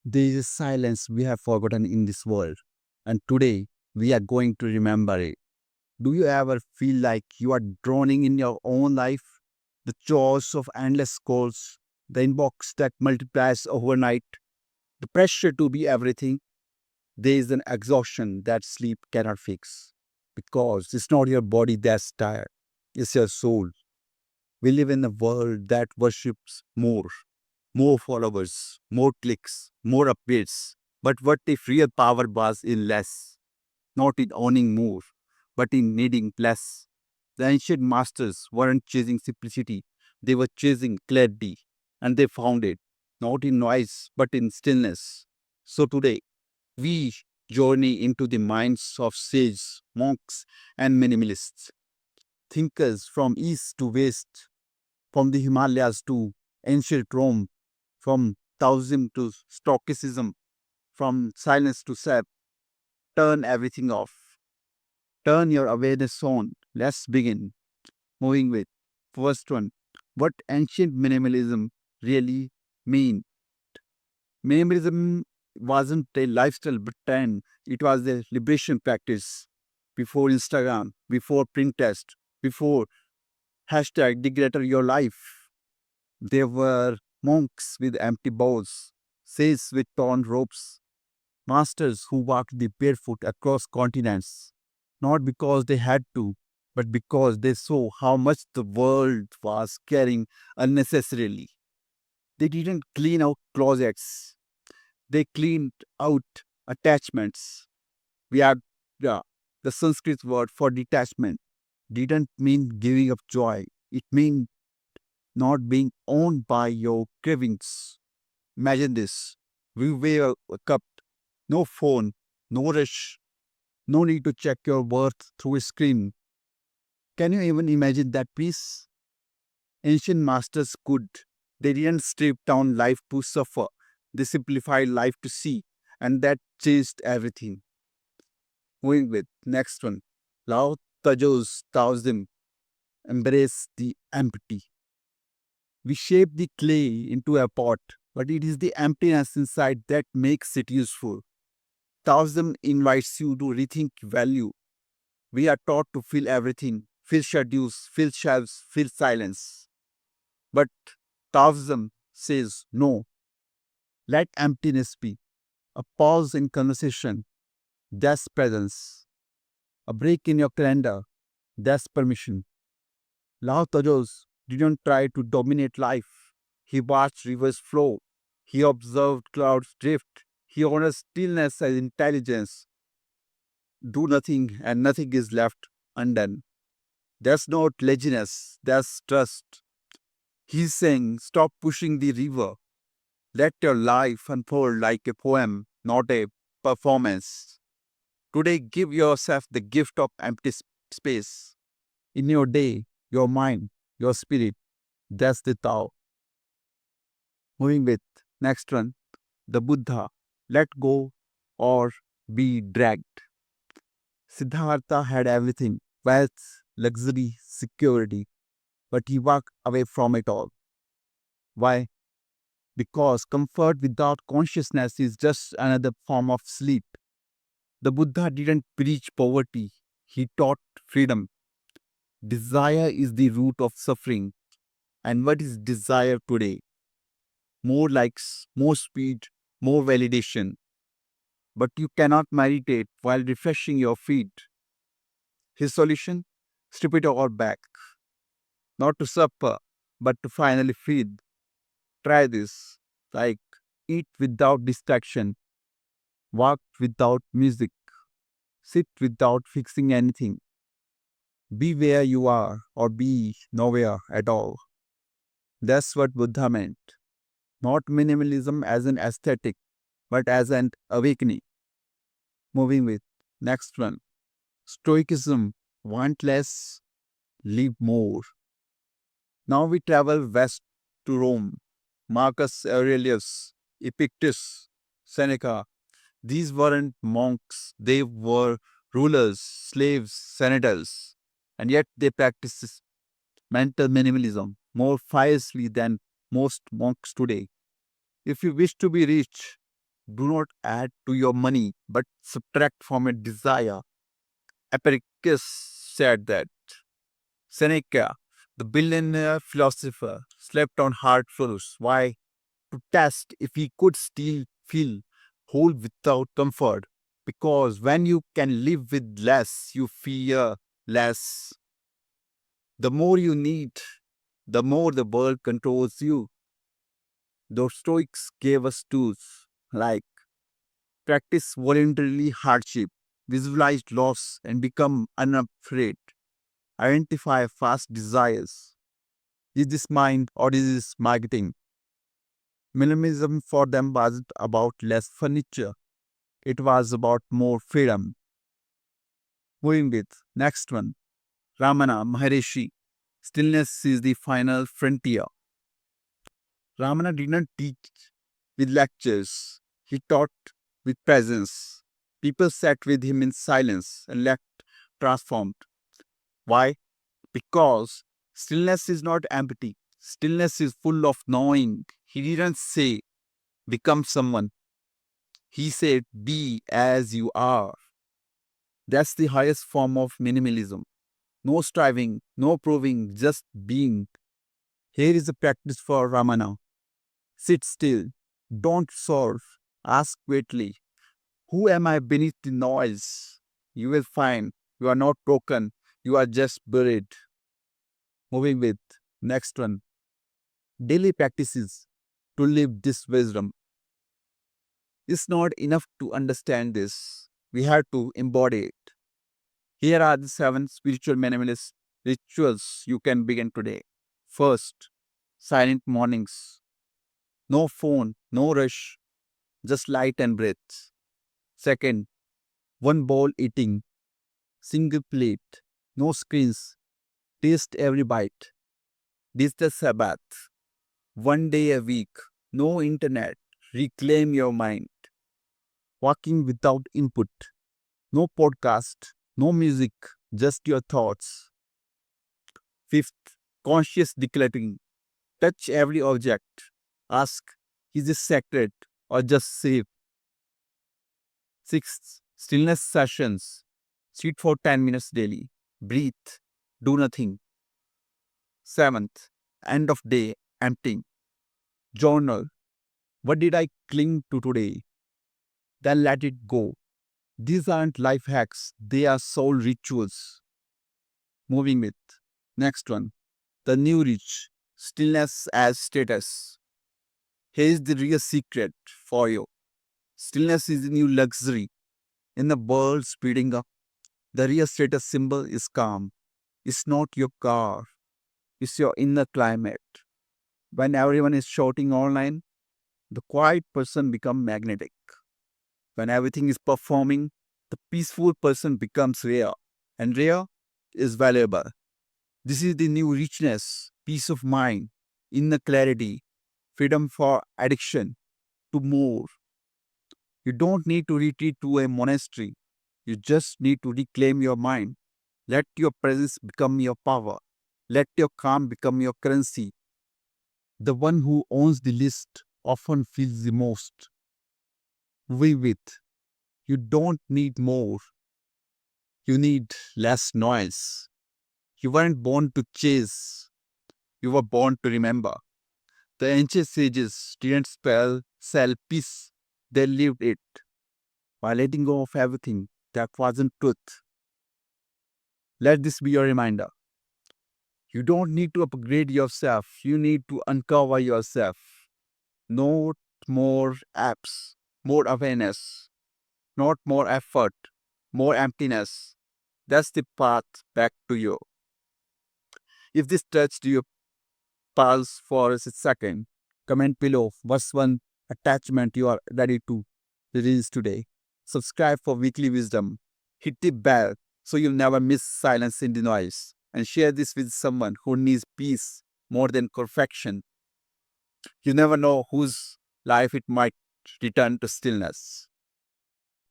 There is a silence we have forgotten in this world, and today we are going to remember it. Do you ever feel like you are drowning in your own life? The chores of endless calls, the inbox that multiplies overnight, the pressure to be everything. There is an exhaustion that sleep cannot fix. Because it's not your body that's tired, it's your soul. We live in a world that worships more followers, more clicks, more updates. But what if real power was in less? Not in owning more, but in needing less. The ancient masters weren't chasing simplicity, they were chasing clarity, and they found it, not in noise, but in stillness. So today, we journey into the minds of sages, monks, and minimalists, thinkers from east to west, from the Himalayas to ancient Rome, from Taoism to Stoicism, from silence to sap. Turn everything off. Turn your awareness on. Let's begin. Moving with first one. What ancient minimalism really mean? Minimalism wasn't a lifestyle but trend. It was a liberation practice. Before Instagram, before Pinterest, before hashtag declutter your life. There were monks with empty bowls, sages with torn ropes, masters who walked the barefoot across continents, not because they had to, but because they saw how much the world was carrying unnecessarily. They didn't clean out closets, they cleaned out attachments. We have yeah, the Sanskrit word for detachment didn't mean giving up joy. It meant not being owned by your cravings. Imagine this. We wear a cup, no phone, no rush, no need to check your worth through a screen. Can you even imagine that peace? Ancient masters could. They didn't strip down life to suffer. They simplified life to see. And that changed everything. Moving with next one. Lao Tzu's Taoism embrace the empty. We shape the clay into a pot, but it is the emptiness inside that makes it useful. Taoism invites you to rethink value. We are taught to feel everything, feel schedules, feel shelves, feel silence. But Taoism says no, let emptiness be. A pause in conversation, that's presence. A break in your calendar, that's permission. Lao Tzu didn't try to dominate life. He watched rivers flow. He observed clouds drift. He honored stillness as intelligence. Do nothing and nothing is left undone. That's not laziness, that's trust. He's saying, stop pushing the river. Let your life unfold like a poem, not a performance. Today, give yourself the gift of empty space. In your day, your mind, your spirit. That's the Tao. Moving with next one, the Buddha. Let go or be dragged. Siddhartha had everything wealth, luxury, security, but he walked away from it all. Why? Because comfort without consciousness is just another form of sleep. The Buddha didn't preach poverty, he taught freedom. Desire is the root of suffering. And what is desire today? More likes, more speed, more validation. But you cannot meditate while refreshing your feet. His solution? Strip it all back. Not to suffer, but to finally feed. Try this. Like eat without distraction, walk without music, sit without fixing anything. Be where you are or be nowhere at all. That's what Buddha meant. Not minimalism as an aesthetic, but as an awakening. Moving with next one. Stoicism, want less, live more. Now we travel west to Rome. Marcus Aurelius, Epictetus, Seneca. These weren't monks, they were rulers, slaves, senators. And yet they practiced mental minimalism more fiercely than most monks today. If you wish to be rich, Do not add to your money, but subtract from your desire. Epicurus said that. Seneca, the billionaire philosopher, slept on hard floors. Why? To test if he could still feel whole without comfort. Because when you can live with less, you fear less. The more you need, the more the world controls you. The Stoics gave us tools like practice voluntarily hardship, visualize loss, and become unafraid. Identify fast desires. Is this mind or is this marketing? Minimalism for them wasn't about less furniture, it was about more freedom. Moving with next one, Ramana Maharishi. Stillness is the final frontier. Ramana didn't teach with lectures, he taught with presence. People sat with him in silence and left transformed. Why? Because stillness is not empty. Stillness is full of knowing. He didn't say, become someone. He said, be as you are. That's the highest form of minimalism. No striving, no proving, just being. Here is a practice for Ramana. Sit still. Don't solve. Ask quietly. Who am I beneath the noise? You will find you are not broken. You are just buried. Moving with next one. Daily practices to live this wisdom. It's not enough to understand this. We have to embody it. Here are the 7 spiritual minimalist rituals you can begin today. First, silent mornings. No phone, no rush, just light and breath. Second, one bowl eating, single plate, no screens, taste every bite. Digital Sabbath, one day a week, no internet, reclaim your mind. Walking without input, no podcast, no music, just your thoughts. Fifth, conscious decluttering, touch every object. Ask, is this sacred or just safe? Sixth, stillness sessions. Sit for 10 minutes daily. Breathe. Do nothing. Seventh, end of day emptying. Journal. What did I cling to today? Then let it go. These aren't life hacks, they are soul rituals. Moving with next one. The new rich. Stillness as status. Here is the real secret for you. Stillness is the new luxury. In the world speeding up, the real status symbol is calm. It's not your car, it's your inner climate. When everyone is shouting online, the quiet person becomes magnetic. When everything is performing, the peaceful person becomes rare, and rare is valuable. This is the new richness, peace of mind, inner clarity, freedom for addiction to more. You don't need to retreat to a monastery. You just need to reclaim your mind. Let your presence become your power. Let your calm become your currency. The one who owns the list often feels the most. With. You don't need more. You need less noise. You weren't born to chase. You were born to remember. The ancient sages didn't sell peace. They lived it by letting go of everything that wasn't truth. Let this be your reminder. You don't need to upgrade yourself. You need to uncover yourself. Not more apps, more awareness, not more effort, more emptiness. That's the path back to you. If this touched you, pause for a second. Comment below what's one attachment you are ready to release today. Subscribe for weekly wisdom. Hit the bell so you'll never miss silence in the noise. And share this with someone who needs peace more than perfection. You never know whose life it might return to stillness.